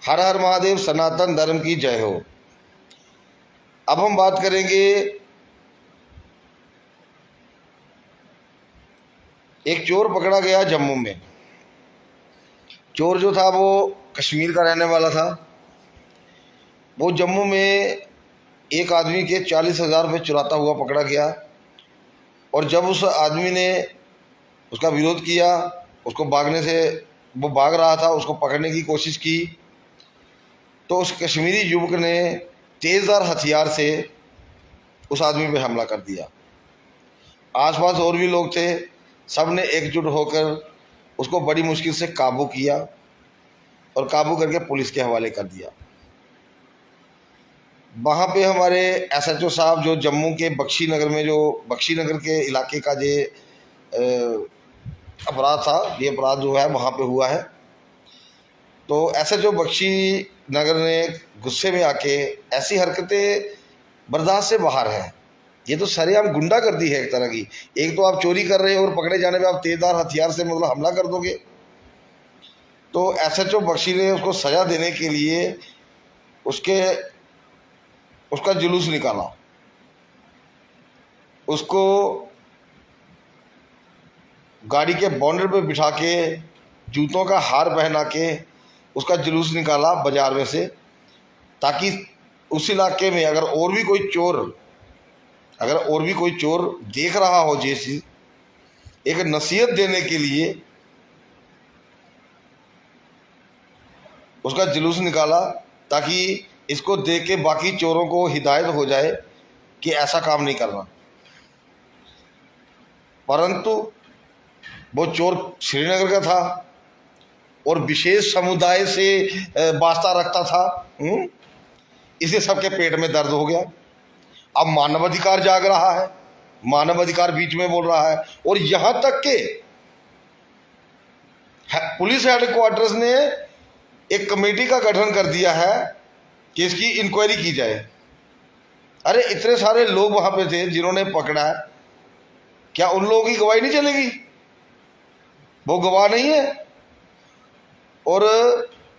हर हर महादेव, सनातन धर्म की जय हो। अब हम बात करेंगे एक चोर पकड़ा गया जम्मू में। चोर जो था वो कश्मीर का रहने वाला था। वो जम्मू में एक आदमी के 40,000 रुपये चुराता हुआ पकड़ा गया और जब उस आदमी ने उसका विरोध किया, उसको भागने से, वो भाग रहा था, उसको पकड़ने की कोशिश की तो उस कश्मीरी युवक ने तेज़धार हथियार से उस आदमी पे हमला कर दिया। आसपास और भी लोग थे, सब ने एकजुट होकर उसको बड़ी मुश्किल से काबू किया और काबू करके पुलिस के हवाले कर दिया। वहाँ पे हमारे एसएचओ साहब जो जम्मू के बख्शी नगर में, जो बख्शी नगर के इलाके का जो अपराध था, ये अपराध जो है वहाँ पे हुआ है, तो एसएचओ बख्शी नगर ने गुस्से में आके ऐसी हरकतें बर्दाश्त से बाहर है। ये तो सरेआम गुंडागर्दी है एक तरह की। एक तो आप चोरी कर रहे हो और पकड़े जाने पे आप तेजधार हथियार से मतलब हमला कर दोगे। तो एसएचओ बख्शी ने उसको सज़ा देने के लिए उसका जुलूस निकाला, उसको गाड़ी के बॉनट पे बिठा के जूतों का हार पहना के उसका जुलूस निकाला बाजार में से, ताकि उस इलाके में अगर और भी कोई चोर देख रहा हो, जैसी एक नसीहत देने के लिए उसका जुलूस निकाला, ताकि इसको देख के बाकी चोरों को हिदायत हो जाए कि ऐसा काम नहीं करना। परंतु वो चोर श्रीनगर का था और विशेष समुदाय से वास्ता रखता था, इसे सबके पेट में दर्द हो गया। अब मानवाधिकार जाग रहा है, मानवाधिकार बीच में बोल रहा है और यहां तक के पुलिस हेडक्वार्टर्स ने एक कमेटी का गठन कर दिया है कि इसकी इंक्वायरी की जाए। अरे इतने सारे लोग वहां पे थे जिन्होंने पकड़ा है, क्या उन लोगों की गवाही नहीं चलेगी? वो गवाह नहीं है। और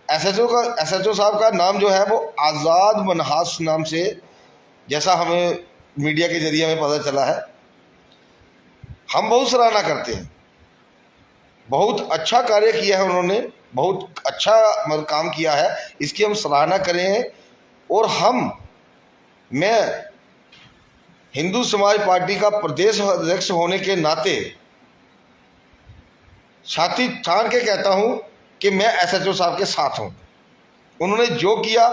एसएचओ साहब का नाम जो है वो आज़ाद मनहास नाम से, जैसा हमें मीडिया के जरिए हमें पता चला है। हम बहुत सराहना करते हैं, बहुत अच्छा कार्य किया है उन्होंने, बहुत अच्छा मतलब काम किया है, इसकी हम सराहना करें। और मैं हिंदू समाज पार्टी का प्रदेश अध्यक्ष होने के नाते छाती ठान के कहता हूं कि मैं एसएचओ साहब के साथ हूं। उन्होंने जो किया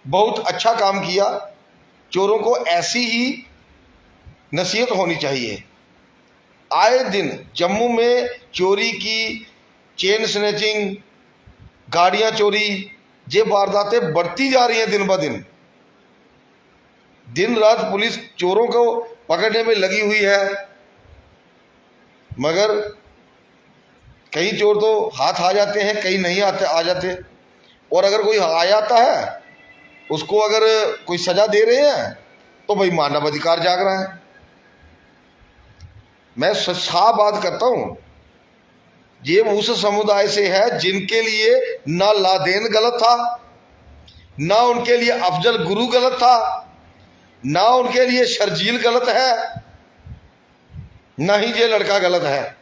बहुत अच्छा काम किया। चोरों को ऐसी ही नसीहत होनी चाहिए। आए दिन जम्मू में चोरी की, चेन स्नैचिंग, गाड़ियां चोरी, ये वारदातें बढ़ती जा रही हैं दिन ब दिन। दिन रात पुलिस चोरों को पकड़ने में लगी हुई है, मगर कई चोर तो हाथ आ जाते हैं, कई नहीं आ जाते। और अगर कोई आ जाता है, उसको अगर कोई सजा दे रहे हैं तो भाई मानवाधिकार जाग रहा है। मैं साफ बात करता हूं, ये उस समुदाय से है जिनके लिए ना लादेन गलत था, ना उनके लिए अफजल गुरु गलत था, ना उनके लिए शर्जील गलत है, ना ही ये लड़का गलत है।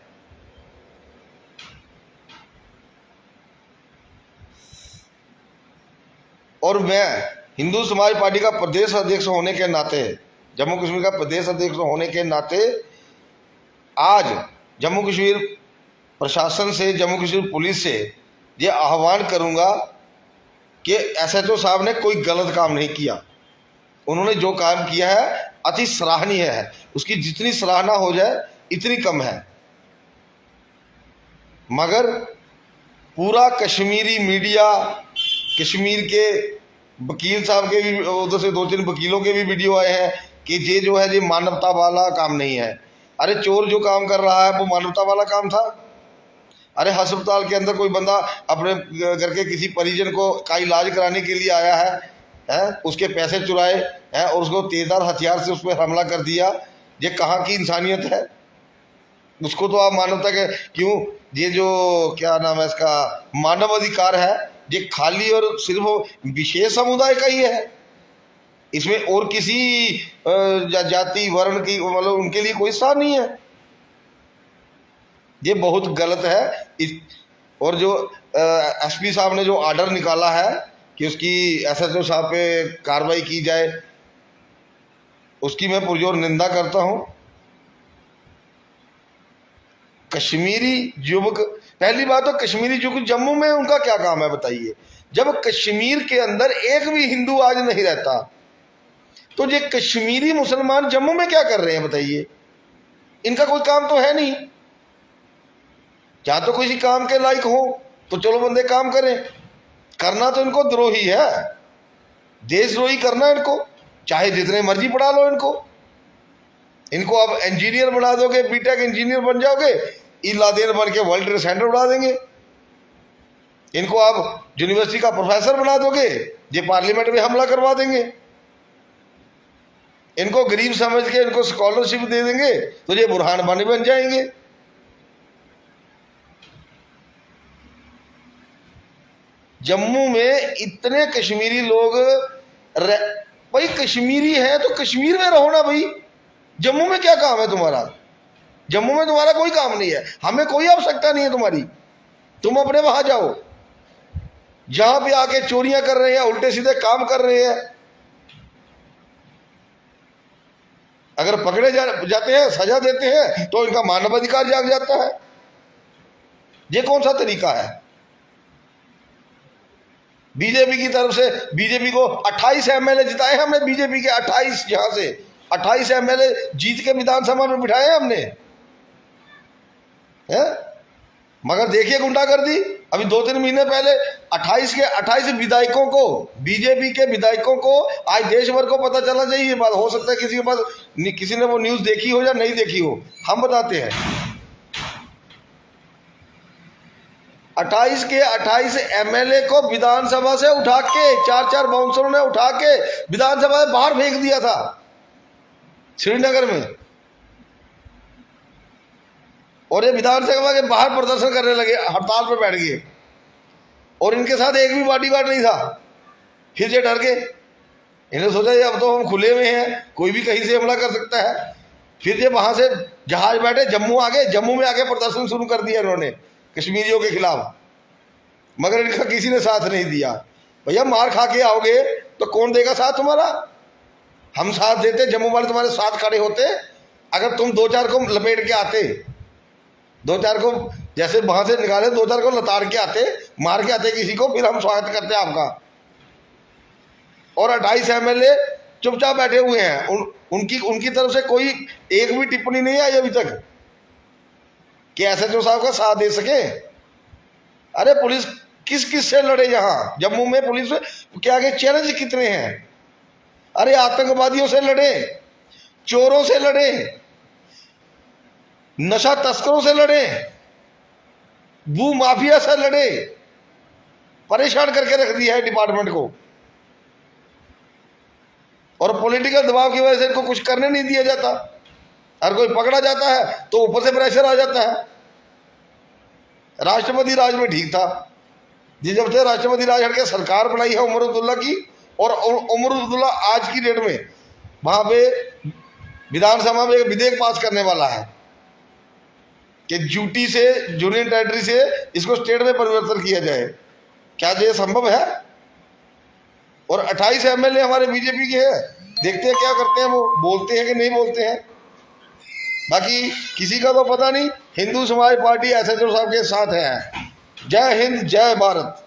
और मैं हिंदू समाज पार्टी का प्रदेश अध्यक्ष होने के नाते, जम्मू कश्मीर का प्रदेश अध्यक्ष होने के नाते आज जम्मू कश्मीर प्रशासन से, जम्मू कश्मीर पुलिस से ये आह्वान करूंगा कि एसएचओ साहब ने कोई गलत काम नहीं किया। उन्होंने जो काम किया है अति सराहनीय है, उसकी जितनी सराहना हो जाए इतनी कम है। मगर पूरा कश्मीरी मीडिया, कश्मीर के वकील साहब के भी उधर से 2-3 वकीलों के भी वीडियो आए हैं कि ये जो है ये मानवता वाला काम नहीं है। अरे चोर जो काम कर रहा है वो मानवता वाला काम था? अरे अस्पताल के अंदर कोई बंदा अपने घर के किसी परिजन का इलाज कराने के लिए आया है, उसके पैसे चुराए हैं और उसको तेजधार हथियार से उस पर हमला कर दिया। ये कहाँ की इंसानियत है? उसको तो आप मानवता के क्यों, ये जो क्या नाम है इसका, मानव अधिकार है, ये खाली और सिर्फ विशेष समुदाय का ही है, इसमें और किसी जाति वर्ण की मतलब उनके लिए कोई स्थान नहीं है। ये बहुत गलत है। और जो एसपी साहब ने जो ऑर्डर निकाला है कि उसकी एसएचओ साहब पे कार्रवाई की जाए, उसकी मैं पुरजोर निंदा करता हूं। कश्मीरी युवक, पहली बात तो कश्मीरी युवक जम्मू में उनका क्या काम है बताइए? जब कश्मीर के अंदर एक भी हिंदू आज नहीं रहता, तो ये कश्मीरी मुसलमान जम्मू में क्या कर रहे हैं बताइए? इनका कोई काम तो है नहीं। या तो किसी काम के लायक हो तो चलो बंदे काम करें, करना तो इनको द्रोही है, देशद्रोही करना इनको, चाहे जितने मर्जी पढ़ा लो इनको। इनको अब इंजीनियर बना दोगे, बीटेक इंजीनियर बन जाओगे, इलादेन बन के वर्ल्ड ट्रेड सेंटर उड़ा देंगे। इनको आप यूनिवर्सिटी का प्रोफेसर बना दोगे, ये पार्लियामेंट में हमला करवा देंगे। इनको गरीब समझ के इनको स्कॉलरशिप दे देंगे तो ये बुरहान वानी बन जाएंगे। जम्मू में इतने कश्मीरी लोग भाई कश्मीरी है तो कश्मीर में रहो ना भाई, जम्मू में क्या काम है तुम्हारा? जम्मू में तुम्हारा कोई काम नहीं है, हमें कोई आवश्यकता नहीं है तुम्हारी, तुम अपने वहां जाओ। जहां भी आके चोरियां कर रहे हैं, उल्टे सीधे काम कर रहे हैं, अगर पकड़े जाते हैं, सजा देते हैं, तो इनका मानवाधिकार जाग जाता है। ये कौन सा तरीका है? बीजेपी की तरफ से, बीजेपी को 28 एमएलए जिताए हमने, बीजेपी के 28, यहां से 28 एमएलए जीत के विधानसभा में बिठाए हमने है? मगर देखिए गुंडागर्दी, अभी 2-3 महीने पहले 28 के 28 विधायकों को, बीजेपी के विधायकों को आज देश भर को पता चला चाहिए। ये बात हो सकता है किसी के पास, किसी ने वो न्यूज देखी हो या नहीं देखी हो, हम बताते हैं। 28 के 28 एमएलए को विधानसभा से उठा के, 4-4 बाउंसरों ने उठा के विधानसभा से बाहर फेंक दिया था श्रीनगर में, और ये विधानसभा के बाहर प्रदर्शन करने लगे, हड़ताल पर बैठ गए, और इनके साथ एक भी बॉडीगार्ड नहीं था। फिर ये डर गए, इन्हें सोचा ये अब तो हम खुले में हैं, कोई भी कहीं से हमला कर सकता है। फिर ये वहां से जहाज बैठे जम्मू आ गए, जम्मू में आके प्रदर्शन शुरू कर दिया इन्होंने कश्मीरियों के खिलाफ, मगर इनका किसी ने साथ नहीं दिया। भैया मार खा के आओगे तो कौन देगा साथ तुम्हारा? हम साथ देते, जम्मू वाले तुम्हारे साथ खड़े होते। अगर तुम 2-4 को लपेट के आते, 2-4 को जैसे वहां से निकाले, 2-4 को लताड़ के आते, मार के आते किसी को, फिर हम स्वागत करते आपका। और 28 एमएलए चुपचाप बैठे हुए हैं, उनकी तरफ से कोई एक भी टिप्पणी नहीं आई अभी तक कि एसएचओ साहब का साथ दे सके। अरे पुलिस किस किस से लड़े? यहां जम्मू में पुलिस के आगे चैलेंज कितने हैं? अरे आतंकवादियों से लड़े, चोरों से लड़े, नशा तस्करों से लड़े, भू माफिया से लड़े, परेशान करके रख दिया है डिपार्टमेंट को, और पॉलिटिकल दबाव की वजह से इनको कुछ करने नहीं दिया जाता। अगर कोई पकड़ा जाता है तो ऊपर से प्रेशर आ जाता है। राष्ट्रपति राज में ठीक था, जब से राष्ट्रपति राज हट के सरकार बनाई है उमर अब्दुल्ला की, और उमर अब्दुल्ला आज की डेट में वहां पे विधानसभा में एक विधेयक पास करने वाला है कि यूटी से, यूनियन टेरिटरी से इसको स्टेट में परिवर्तन किया जाए। क्या ये संभव है? और 28 एमएलए हमारे बीजेपी के हैं, देखते हैं क्या करते हैं, वो बोलते हैं कि नहीं बोलते हैं। बाकी किसी का तो पता नहीं। हिंदू समाज पार्टी एसएचओ साहब के साथ है। जय हिंद, जय भारत।